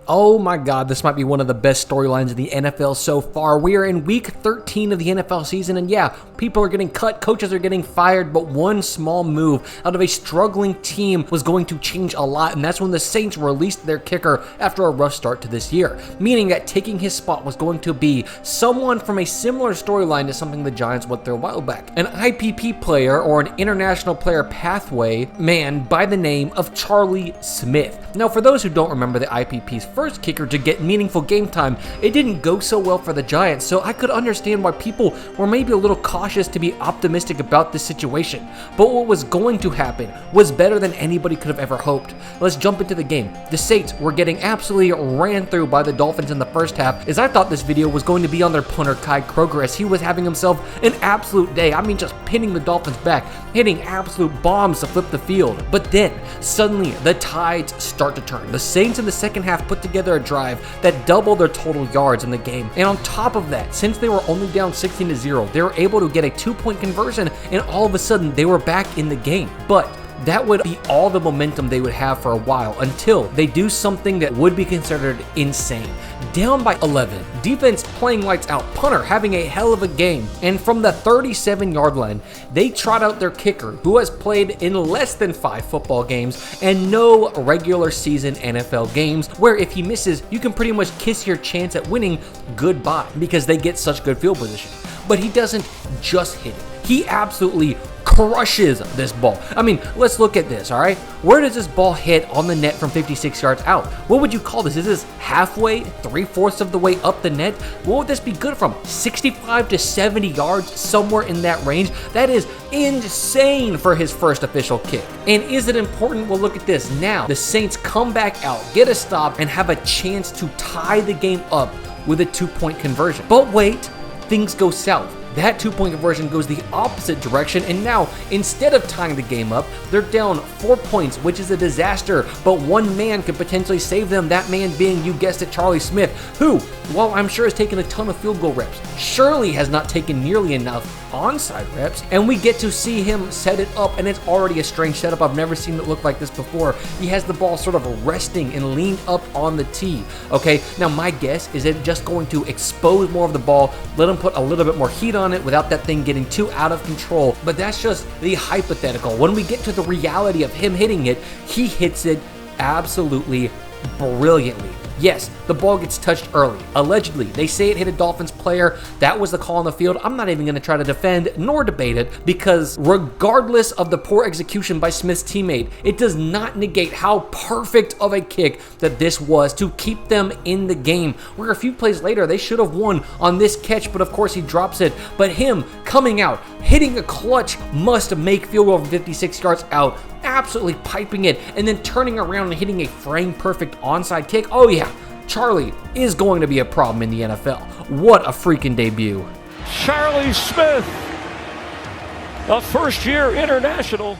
Oh my god, this might be one of the best storylines in the NFL so far. We are in week 13 of the NFL season, and yeah, people are getting cut, coaches are getting fired, but one small move out of a struggling team was going to change a lot, and that's when the Saints released their kicker after a rough start to this year, meaning that taking his spot was going to be someone from a similar storyline to something the Giants went through a while back. An IPP player, or an international player pathway man by the name of Charlie Smyth. Now, for those who don't remember the IPP's first kicker to get meaningful game time, it didn't go so well for the Giants, so I could understand why people were maybe a little cautious to be optimistic about this situation. But what was going to happen was better than anybody could have ever hoped. Let's jump into the game. The Saints were getting absolutely ran through by the Dolphins in the first half, as I thought this video was going to be on their punter Kai Kroger, as he was having himself an absolute day. I mean, just pinning the Dolphins back, hitting absolute bombs to flip the field. But then, suddenly, the tides start to turn. The Saints in the second half put together a drive that doubled their total yards in the game. And on top of that, since they were only down 16-0, they were able to get a 2-point conversion, and all of a sudden they were back in the game. But that would be all the momentum they would have for a while until they do something that would be considered insane. Down by 11, defense playing lights out, punter having a hell of a game, and from the 37-yard line, they trot out their kicker, who has played in less than 5 football games and no regular season NFL games, where if he misses, you can pretty much kiss your chance at winning goodbye because they get such good field position. But he doesn't just hit it. He absolutely crushes this ball. I mean, let's look at this, all right? Where does this ball hit on the net from 56 yards out? What would you call this? Is this halfway, 3/4 of the way up the net? What would this be good from? 65 to 70 yards, somewhere in that range? That is insane for his first official kick. And is it important? Well, look at this. Now, the Saints come back out, get a stop, and have a chance to tie the game up with a 2-point conversion. But wait, things go south. That 2-point conversion goes the opposite direction, and now, instead of tying the game up, they're down 4 points, which is a disaster, but one man could potentially save them, that man being, you guessed it, Charlie Smyth, who, while I'm sure has taken a ton of field goal reps, surely has not taken nearly enough onside reps, and we get to see him set it up, and it's already a strange setup. I've never seen it look like this before. He has the ball sort of resting and leaned up on the tee, okay? Now, my guess is it just going to expose more of the ball, let him put a little bit more heat on it without that thing getting too out of control, but that's just the hypothetical. When we get to the reality of him hitting it, he hits it absolutely brilliantly. Yes, the ball gets touched early. Allegedly, they say it hit a Dolphins player. That was the call on the field. I'm not even going to try to defend nor debate it, because regardless of the poor execution by Smith's teammate, it does not negate how perfect of a kick that this was to keep them in the game, where a few plays later, they should have won on this catch, but of course he drops it. But him coming out, hitting a clutch must-make field goal from 56 yards out, absolutely piping it, and then turning around and hitting a frame-perfect onside kick. Oh yeah, Charlie is going to be a problem in the NFL. What a freaking debut. Charlie Smyth, a first-year international.